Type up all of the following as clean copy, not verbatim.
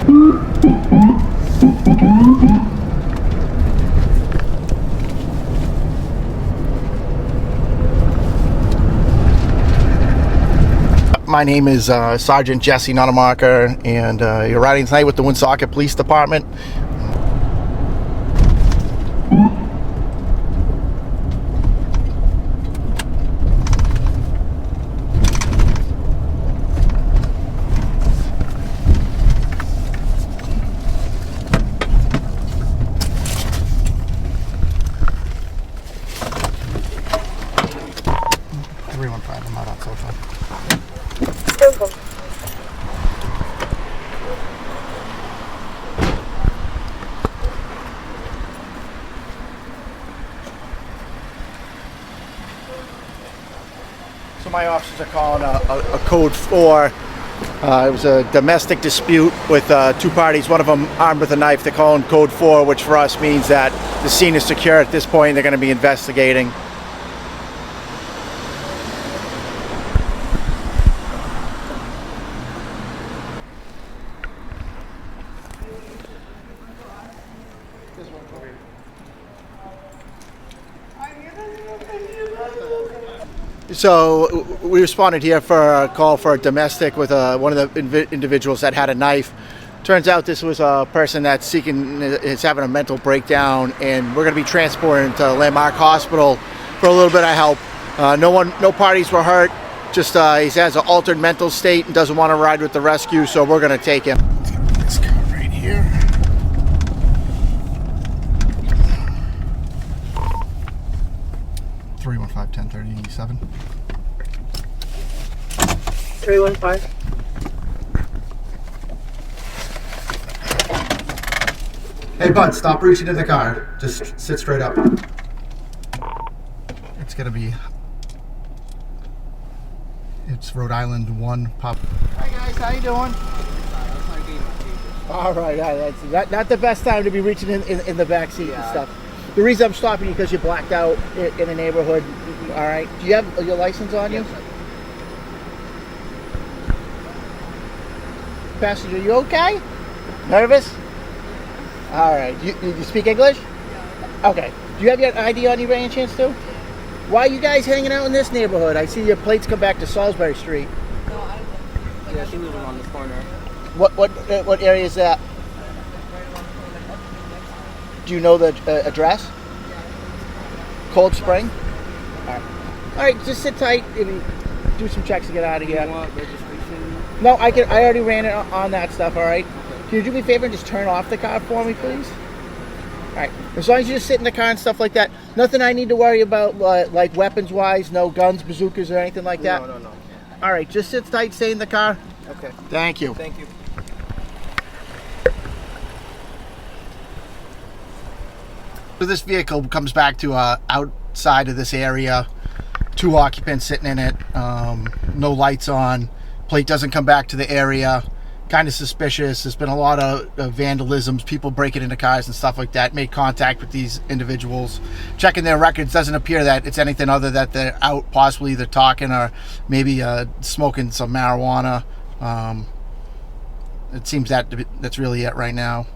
My name is Sergeant Jesse Nuttamacher, and you're riding tonight with the Woonsocket Police Department. I'm not on social. So my officers are calling a code 4. It was a domestic dispute with two parties, one of them armed with a knife. They're calling code 4, which for us means that the scene is secure at this point. They're going to be investigating. So we responded here for a call for a domestic with one of the individuals that had a knife. Turns out this was a person that's is having a mental breakdown, and we're going to be transporting him to Landmark Hospital for a little bit of help. No parties were hurt. Just he has an altered mental state and doesn't want to ride with the rescue, so we're going to take him. This car right here. $315-1037. 315. Hey bud, stop reaching in the car. Just sit straight up. It's gonna be. It's Rhode Island 1 Pop. Hi guys, how you doing? All right, that's not the best time to be reaching in the back seat and stuff. The reason I'm stopping you because you're blacked out in the neighborhood. All right. Do you have your license on you? Yes, Passenger, you okay? Nervous? All right. You speak English? Yeah. Okay. Do you have your ID on you by any chance too? Why are you guys hanging out in this neighborhood? I see your plates come back to Salisbury Street. No, yeah, she lives around this corner. What area is that? Do you know the address? Cold Spring? All right, just sit tight. Do some checks to get out of here. Do you want registration? No, I already ran it on that stuff, all right? Okay. Can you do me a favor and just turn off the car for me, please? All right, as long as you just sit in the car and stuff like that. Nothing I need to worry about, like weapons-wise, no guns, bazookas, or anything like that? No. All right, just sit tight, stay in the car. Okay. Thank you. Thank you. So this vehicle comes back to outside of this area. 2 occupants sitting in it. No lights on. Plate doesn't come back to the area. Kind of suspicious. There's been a lot of vandalisms, people breaking into cars and stuff like that. Made contact with these individuals. Checking their records, doesn't appear that it's anything other that they're out possibly either talking or maybe smoking some marijuana. It seems that's really it right now.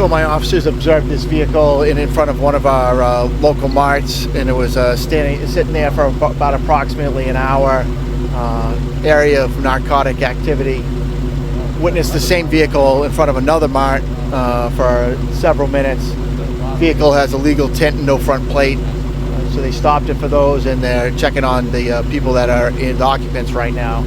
So my officers observed this vehicle in front of one of our local marts, and it was sitting there for about approximately an hour. Area of narcotic activity. Witnessed the same vehicle in front of another mart for several minutes. Vehicle has illegal tint and no front plate, so they stopped it for those, and they're checking on the people that are in the occupants right now.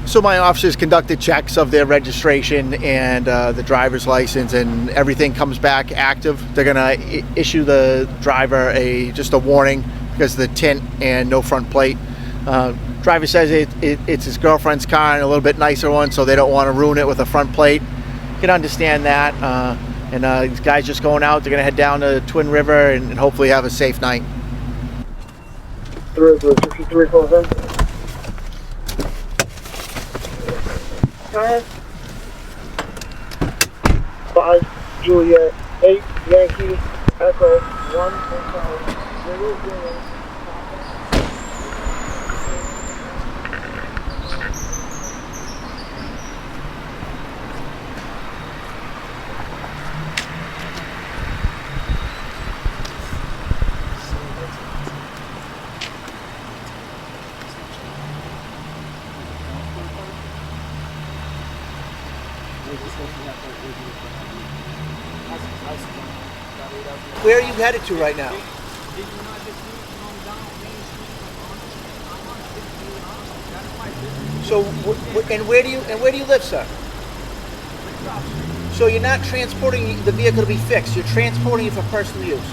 So my officers conducted checks of their registration and the driver's license, and everything comes back active. They're gonna issue the driver just a warning because of the tint and no front plate. Driver says it's his girlfriend's car and a little bit nicer one, so they don't want to ruin it with a front plate. Can understand that. And these guys just going out. They're gonna head down to Twin River and hopefully have a safe night. 63 calls in. 5 Juliet 8 Yankee Echo 1 Hotel 00. Where are you headed to right now? So, and where do you live, sir? So you're not transporting the vehicle to be fixed. You're transporting it for personal use.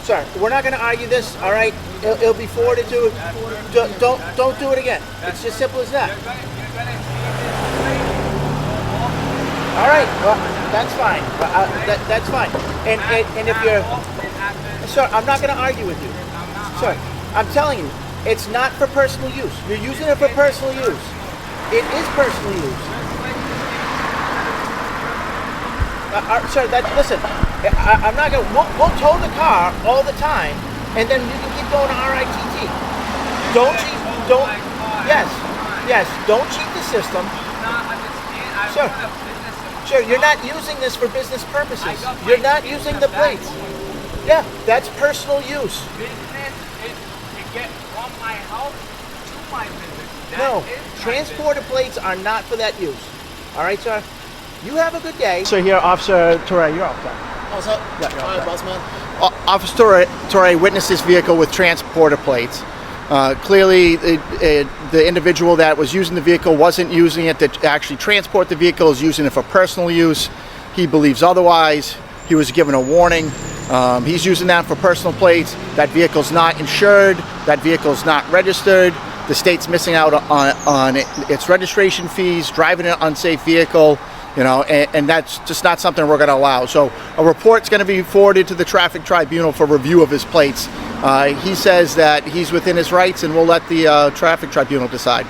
Sir, we're not going to argue this. All right, it'll be forwarded to. Don't do it again. It's just simple as that. All right, well, that's fine. That's fine. And if you're, sir, I'm not going to argue with you. Sir, I'm telling you, it's not for personal use. You're using it for personal use. It is personal use. Sir, listen. I'm not going to. We'll tow the car all the time, and then you can keep going to RITT. Don't cheat. Don't. Yes. Don't cheat the system. Sir. Sure, you're not using this for business purposes. You're not using the plates. Yeah, that's personal use. Business is to get from my house to my business. No, transporter plates are not for that use. All right, sir? You have a good day. So here, Officer Torre, you're off time. What's up? Yeah, you're All right, okay. boss man. Officer Torre witnessed this vehicle with transporter plates. Clearly, the individual that was using the vehicle wasn't using it to actually transport the vehicle, is using it for personal use. He believes otherwise. He was given a warning. He's using that for personal plates. That vehicle's not insured. That vehicle's not registered. The state's missing out on its registration fees, driving an unsafe vehicle, and that's just not something we're going to allow. So a report's going to be forwarded to the traffic tribunal for review of his plates. He says that he's within his rights, and we'll let the traffic tribunal decide.